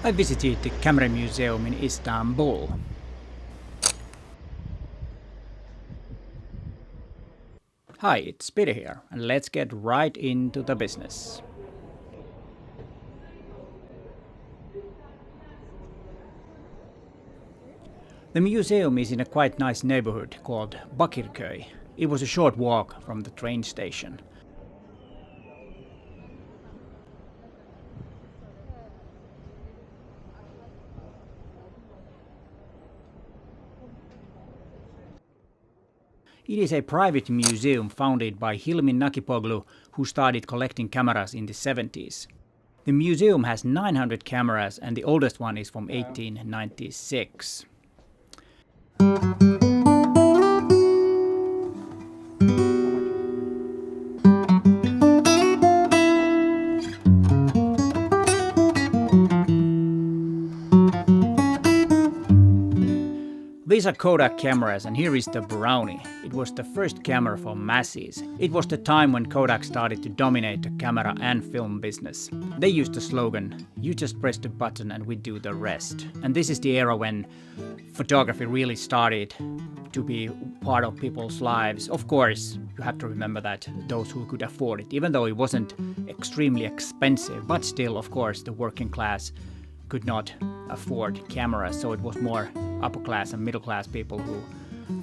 I visited the Camera Museum in Istanbul. Hi, it's Peter here, and let's get right into the business. The museum is in a quite nice neighborhood called Bakırköy. It was a short walk from the train station. It is a private museum founded by Hilmi Nakipoglu, who started collecting cameras in the 70s. The museum has 900 cameras and the oldest one is from 1896. These are Kodak cameras, and here is the Brownie. It was the first camera for masses. It was the time when Kodak started to dominate the camera and film business. They used the slogan, "You just press the button and we do the rest." And this is the era when photography really started to be part of people's lives. Of course, you have to remember that those who could afford it, even though it wasn't extremely expensive, but still, of course, the working class could not afford cameras, so it was more upper class and middle class people who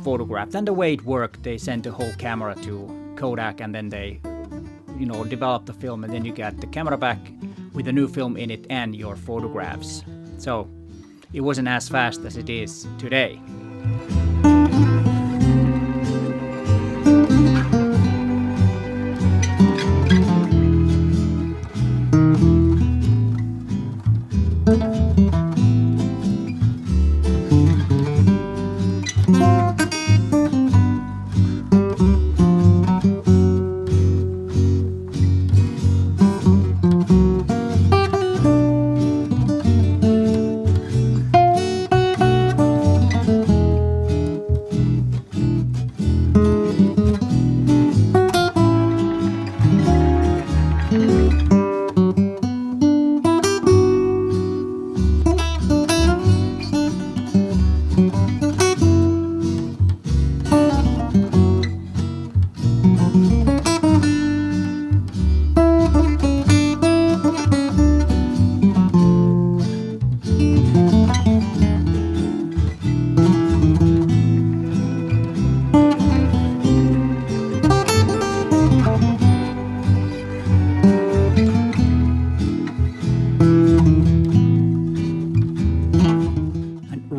photographed. And the way it worked, they sent the whole camera to Kodak and then they developed the film, and then you get the camera back with a new film in it and your photographs. So it wasn't as fast as it is today.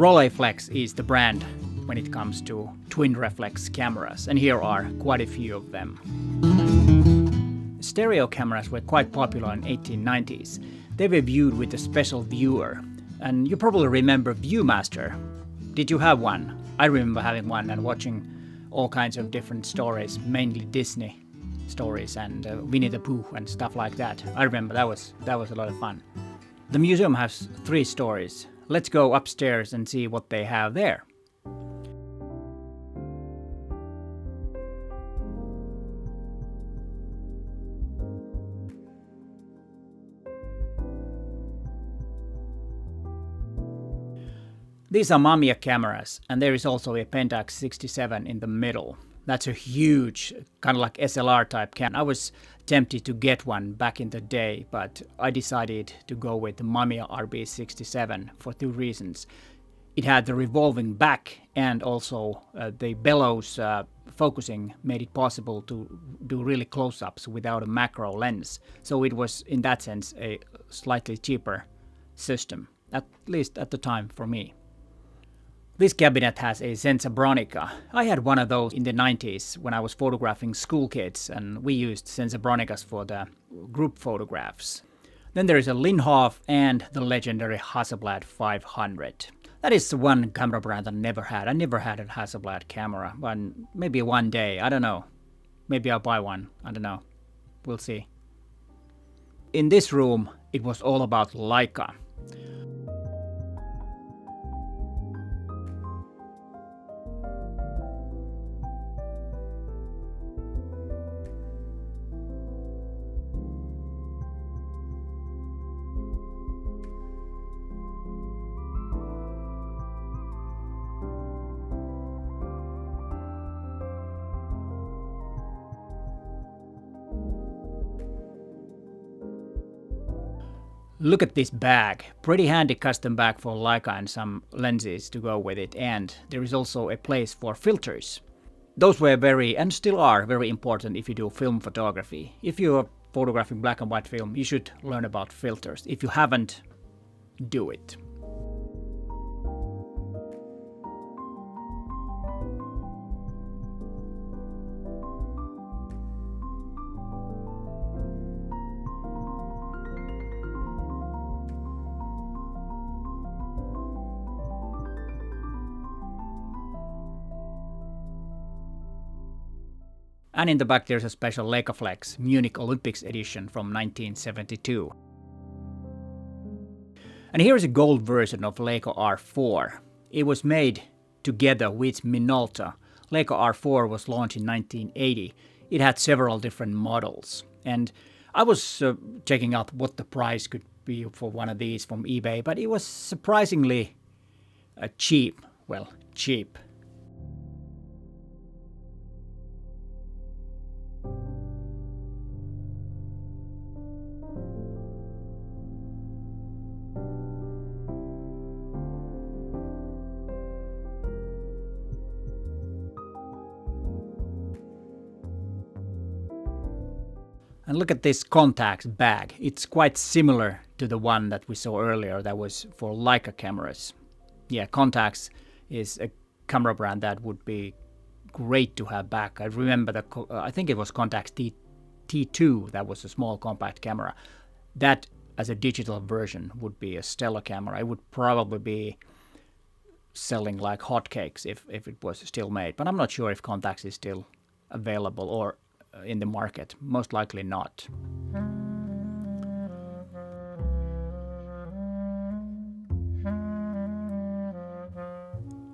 Rolleiflex is the brand when it comes to twin reflex cameras, and here are quite a few of them. Stereo cameras were quite popular in 1890s. They were viewed with a special viewer, and you probably remember Viewmaster. Did you have one? I remember having one and watching all kinds of different stories, mainly Disney stories and Winnie the Pooh and stuff like that. I remember that was a lot of fun. The museum has 3 stories. Let's go upstairs and see what they have there. These are Mamiya cameras, and there is also a Pentax 67 in the middle. That's a huge, kind of like SLR type camera. I was tempted to get one back in the day, but I decided to go with the Mamiya RB67 for 2 reasons. It had the revolving back, and also the bellows focusing made it possible to do really close-ups without a macro lens. So it was, in that sense, a slightly cheaper system, at least at the time for me. This cabinet has a Zenza Bronica. I had one of those in the 90s when I was photographing school kids, and we used Zenza Bronicas for the group photographs. Then there is a Linhof and the legendary Hasselblad 500. That is one camera brand I never had. I never had a Hasselblad camera, but maybe one day, I don't know. Maybe I'll buy one, I don't know. We'll see. In this room, it was all about Leica. Look at this bag. Pretty handy custom bag for Leica and some lenses to go with it. And there is also a place for filters. Those were very, and still are, very important if you do film photography. If you are photographing black and white film, you should learn about filters. If you haven't, do it. And in the back there's a special Rolleiflex Munich Olympics edition from 1972. And here is a gold version of Leica R4. It was made together with Minolta. Leica R4 was launched in 1980. It had several different models. And I was checking out what the price could be for one of these from eBay, but it was surprisingly cheap. Well, cheap. And look at this Contax bag. It's quite similar to the one that we saw earlier that was for Leica cameras. Yeah, Contax is a camera brand that would be great to have back. I remember I think it was Contax T2 that was a small compact camera. That as a digital version would be a stellar camera. It would probably be selling like hotcakes if it was still made. But I'm not sure if Contax is still available or in the market. Most likely not.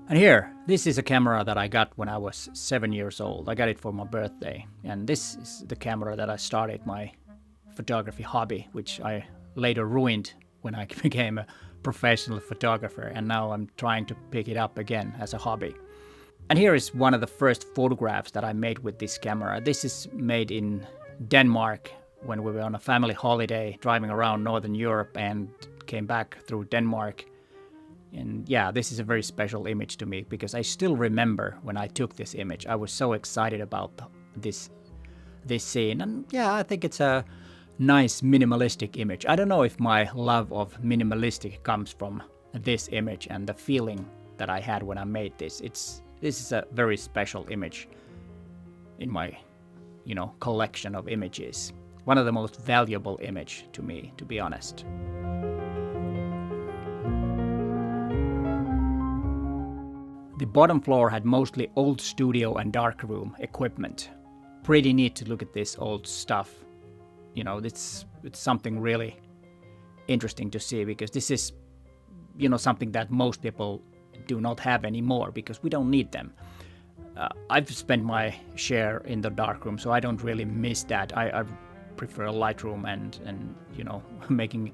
And here, this is a camera that I got when I was 7 years old. I got it for my birthday. And this is the camera that I started my photography hobby, which I later ruined when I became a professional photographer. And now I'm trying to pick it up again as a hobby. And here is one of the first photographs that I made with this camera. This is made in Denmark when we were on a family holiday driving around Northern Europe and came back through Denmark. And yeah, this is a very special image to me because I still remember when I took this image. I was so excited about this scene. And yeah, I think it's a nice minimalistic image. I don't know if my love of minimalistic comes from this image and the feeling that I had when I made this. This is a very special image in my, collection of images. One of the most valuable image to me, to be honest. The bottom floor had mostly old studio and darkroom equipment. Pretty neat to look at this old stuff. It's something really interesting to see because this is, something that most people do not have anymore because we don't need them. I've spent my share in the darkroom, so I don't really miss that. I prefer Lightroom and making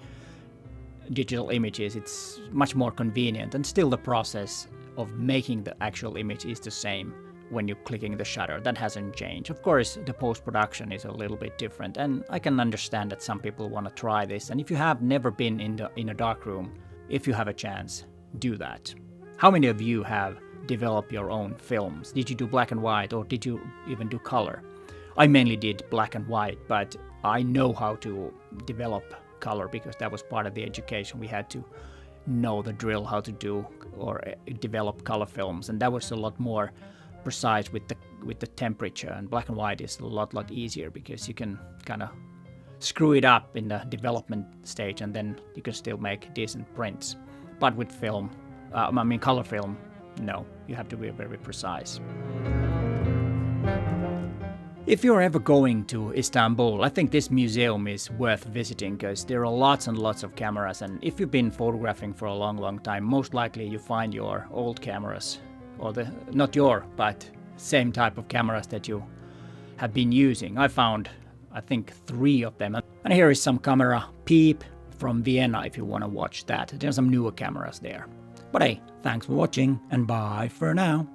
digital images. It's much more convenient, and still the process of making the actual image is the same when you're clicking the shutter. That hasn't changed. Of course, the post-production is a little bit different, and I can understand that some people want to try this. And if you have never been in a darkroom, if you have a chance, do that. How many of you have developed your own films? Did you do black and white, or did you even do color? I mainly did black and white, but I know how to develop color because that was part of the education. We had to know the drill how to do or develop color films, and that was a lot more precise with the temperature. And black and white is a lot easier because you can kind of screw it up in the development stage, and then you can still make decent prints. But with film, color film, no, you have to be very precise. If you're ever going to Istanbul, I think this museum is worth visiting because there are lots and lots of cameras, and if you've been photographing for a long time, most likely you find your old cameras, or but same type of cameras that you have been using. I found, I think, 3 of them. And here is some camera peep from Vienna if you want to watch that. There's some newer cameras there. But hey, thanks for watching, and bye for now.